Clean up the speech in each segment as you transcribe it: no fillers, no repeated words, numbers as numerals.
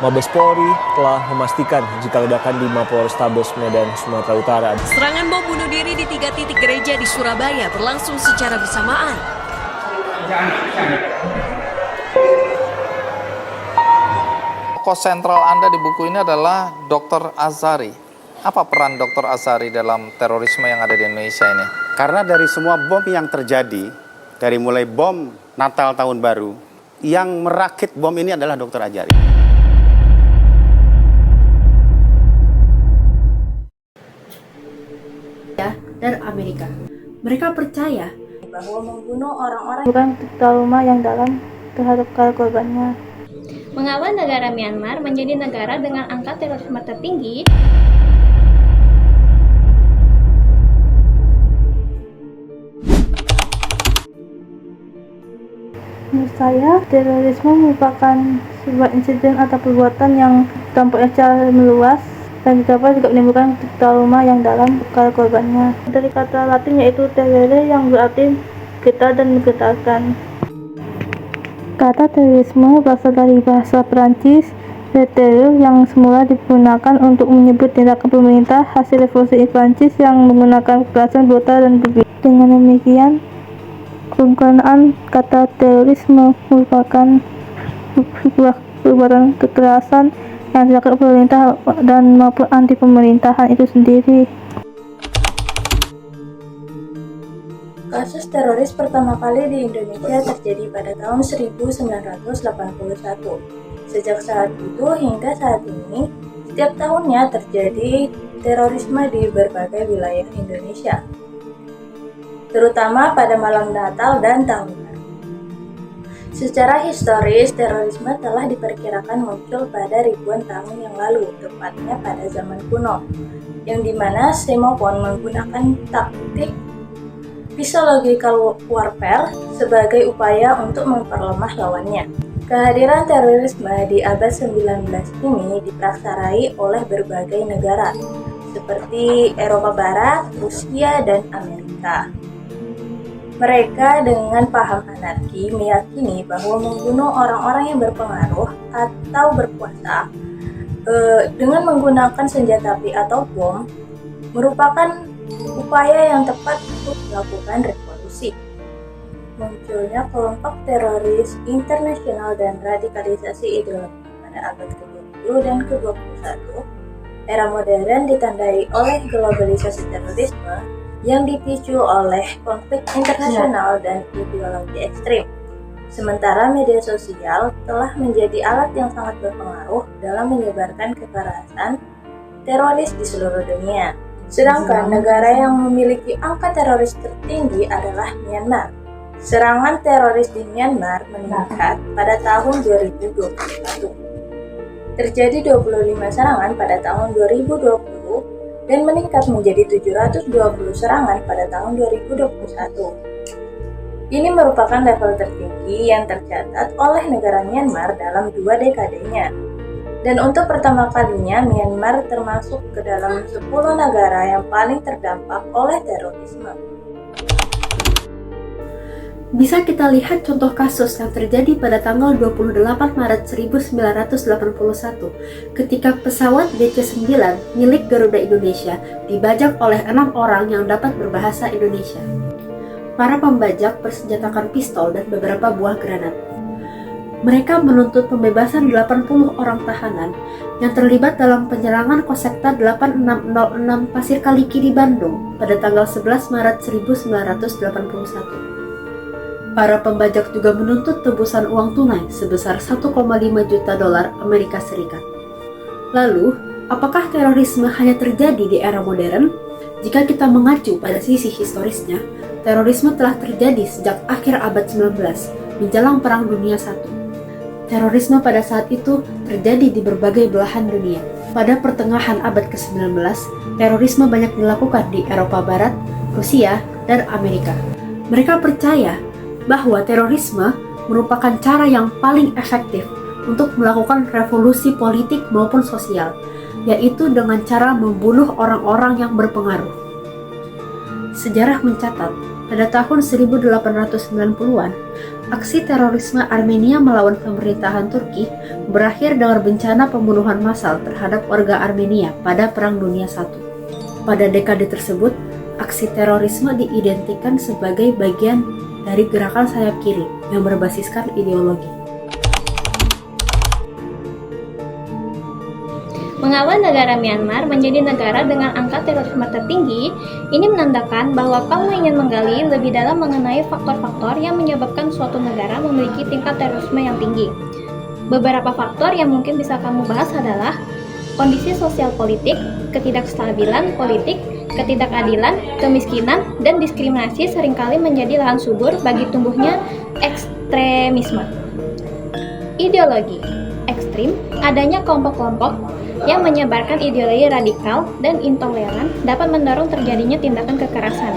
Mabes Polri telah memastikan jika ledakan di Mapolrestabes Medan, Sumatera Utara. Serangan bom bunuh diri di 3 titik gereja di Surabaya berlangsung secara bersamaan. Tokoh sentral Anda di buku ini adalah Dr. Azhari. Apa peran Dr. Azhari dalam terorisme yang ada di Indonesia ini? Karena dari semua bom yang terjadi, dari mulai bom Natal Tahun Baru, yang merakit bom ini adalah Dr. Azhari. Dan Amerika. Mereka percaya bahwa membunuh orang-orang bukan trauma yang dalam terhadap korbannya. mengawal negara Myanmar menjadi negara dengan angka terorisme tertinggi. Menurut saya, terorisme merupakan sebuah insiden atau perbuatan yang dampaknya secara meluas dan dapat juga menimbulkan trauma yang dalam pada korbannya. Dari kata Latin yaitu terrere yang berarti getar dan menggetarkan. Kata terorisme berasal dari bahasa Perancis terreur yang semula digunakan untuk menyebut tindakan pemerintah hasil revolusi Perancis yang menggunakan kekerasan brutal dan berbeda. Dengan demikian, penggunaan kata terorisme merupakan sebuah perbuatan kekerasan yang dilakukan pemerintah dan maupun anti pemerintahan itu sendiri. Kasus teroris pertama kali di Indonesia terjadi pada tahun 1981. Sejak saat itu hingga saat ini, setiap tahunnya terjadi terorisme di berbagai wilayah Indonesia, terutama pada malam Natal dan Tahun Baru. Secara historis, terorisme telah diperkirakan muncul pada ribuan tahun yang lalu, tepatnya pada zaman kuno, yang dimana Xenophon menggunakan taktik psychological warfare sebagai upaya untuk memperlemah lawannya. Kehadiran terorisme di abad 19 ini diprakarsai oleh berbagai negara, seperti Eropa Barat, Rusia, dan Amerika. Mereka dengan paham anarki meyakini bahwa membunuh orang-orang yang berpengaruh atau berkuasa dengan menggunakan senjata api atau bom merupakan upaya yang tepat untuk melakukan revolusi. Munculnya kelompok teroris internasional dan radikalisasi ideologi pada abad ke-20 dan ke-21, era modern ditandai oleh globalisasi terorisme yang dipicu oleh konflik internasional dan ideologi ekstrim. Sementara media sosial telah menjadi alat yang sangat berpengaruh dalam menyebarkan kekerasan teroris di seluruh dunia. Sedangkan negara yang memiliki angka teroris tertinggi adalah Myanmar. Serangan teroris di Myanmar meningkat pada tahun 2021. Terjadi 25 serangan pada tahun 2020 dan meningkat menjadi 720 serangan pada tahun 2021. Ini merupakan level tertinggi yang tercatat oleh negara Myanmar dalam 2 dekadenya. Dan untuk pertama kalinya, Myanmar termasuk ke dalam 10 negara yang paling terdampak oleh terorisme. Bisa kita lihat contoh kasus yang terjadi pada tanggal 28 Maret 1981 ketika pesawat DC-9 milik Garuda Indonesia dibajak oleh 6 orang yang dapat berbahasa Indonesia. Para pembajak bersenjatakan pistol dan beberapa buah granat. Mereka menuntut pembebasan 80 orang tahanan yang terlibat dalam penyerangan Kosekta 8606 Pasir Kaliki di Bandung pada tanggal 11 Maret 1981. Para pembajak juga menuntut tebusan uang tunai sebesar 1,5 juta dolar Amerika Serikat. Lalu, apakah terorisme hanya terjadi di era modern? Jika kita mengacu pada sisi historisnya, terorisme telah terjadi sejak akhir abad 19 menjelang Perang Dunia I. Terorisme pada saat itu terjadi di berbagai belahan dunia. Pada pertengahan abad ke-19, terorisme banyak dilakukan di Eropa Barat, Rusia, dan Amerika. Mereka percaya bahwa terorisme merupakan cara yang paling efektif untuk melakukan revolusi politik maupun sosial, yaitu dengan cara membunuh orang-orang yang berpengaruh. Sejarah mencatat, pada tahun 1890-an, Aksi terorisme Armenia melawan pemerintahan Turki berakhir dengan bencana pembunuhan massal terhadap warga Armenia pada Perang Dunia I. Pada dekade tersebut, aksi terorisme diidentikan sebagai bagian dari gerakan sayap kiri yang berbasiskan ideologi. Mengapa negara Myanmar menjadi negara dengan angka terorisme tertinggi? Ini menandakan bahwa kamu ingin menggali lebih dalam mengenai faktor-faktor yang menyebabkan suatu negara memiliki tingkat terorisme yang tinggi. Beberapa faktor yang mungkin bisa kamu bahas adalah kondisi sosial politik, ketidakstabilan politik, ketidakadilan, kemiskinan, dan diskriminasi seringkali menjadi lahan subur bagi tumbuhnya ekstremisme. Ideologi ekstrim, adanya kelompok-kelompok yang menyebarkan ideologi radikal dan intoleran dapat mendorong terjadinya tindakan kekerasan.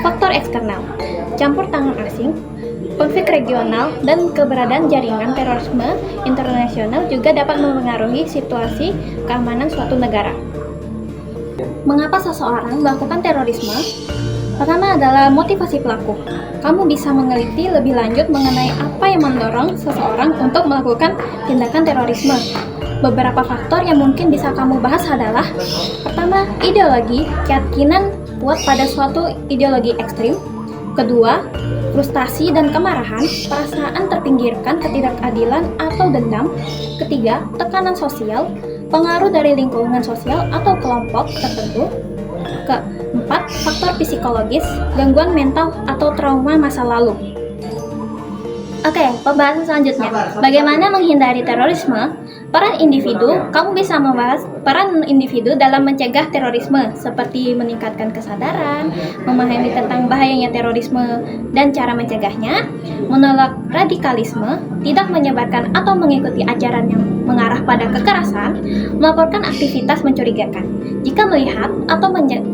Faktor eksternal, campur tangan asing, konflik regional, dan keberadaan jaringan terorisme internasional juga dapat mempengaruhi situasi keamanan suatu negara. Mengapa seseorang melakukan terorisme? Pertama adalah motivasi pelaku. Kamu bisa meneliti lebih lanjut mengenai apa yang mendorong seseorang untuk melakukan tindakan terorisme. Beberapa faktor yang mungkin bisa kamu bahas adalah: pertama, ideologi, keyakinan kuat pada suatu ideologi ekstrim. Kedua, frustasi dan kemarahan, perasaan terpinggirkan, ketidakadilan atau dendam. Ketiga, tekanan sosial, pengaruh dari lingkungan sosial atau kelompok tertentu. Keempat, faktor psikologis, gangguan mental atau trauma masa lalu. Oke, pembahasan selanjutnya. Bagaimana menghindari terorisme? Peran individu, kamu bisa membahas peran individu dalam mencegah terorisme, seperti meningkatkan kesadaran, memahami tentang bahayanya terorisme dan cara mencegahnya, menolak radikalisme, tidak menyebarkan atau mengikuti ajaran yang mengarah pada kekerasan, melaporkan aktivitas mencurigakan. Jika melihat atau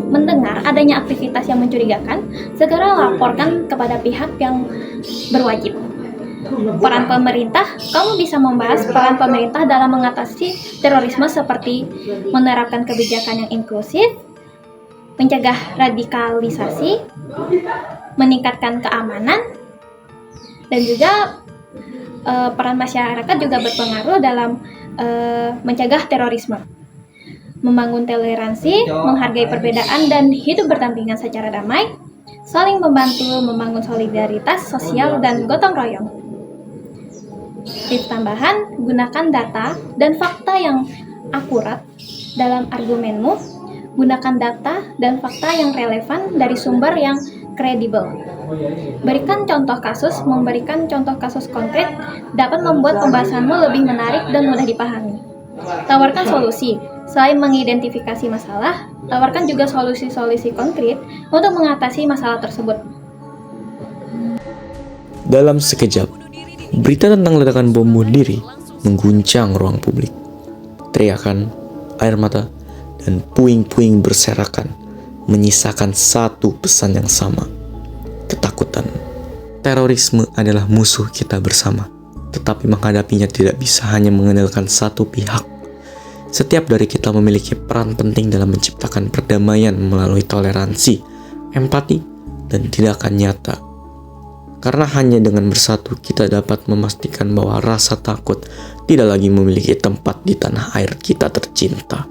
mendengar adanya aktivitas yang mencurigakan, segera laporkan kepada pihak yang berwajib. Peran pemerintah, kamu bisa membahas peran pemerintah dalam mengatasi terorisme seperti menerapkan kebijakan yang inklusif, mencegah radikalisasi, meningkatkan keamanan, dan juga peran masyarakat juga berpengaruh dalam mencegah terorisme. Membangun toleransi, menghargai perbedaan dan hidup berdampingan secara damai, saling membantu, membangun solidaritas sosial dan gotong royong. Tips tambahan, gunakan data dan fakta yang akurat dalam argumenmu. Gunakan data dan fakta yang relevan dari sumber yang kredibel. Berikan contoh kasus, memberikan contoh kasus konkret dapat membuat pembahasanmu lebih menarik dan mudah dipahami. Tawarkan solusi. Selain mengidentifikasi masalah, tawarkan juga solusi-solusi konkret untuk mengatasi masalah tersebut. Dalam sekejap, berita tentang ledakan bom bunuh diri mengguncang ruang publik. Teriakan, air mata, dan puing-puing berserakan menyisakan satu pesan yang sama: ketakutan. Terorisme adalah musuh kita bersama, tetapi menghadapinya tidak bisa hanya mengandalkan satu pihak. Setiap dari kita memiliki peran penting dalam menciptakan perdamaian melalui toleransi, empati, dan tindakan nyata. Karena hanya dengan bersatu kita dapat memastikan bahwa rasa takut tidak lagi memiliki tempat di tanah air kita tercinta.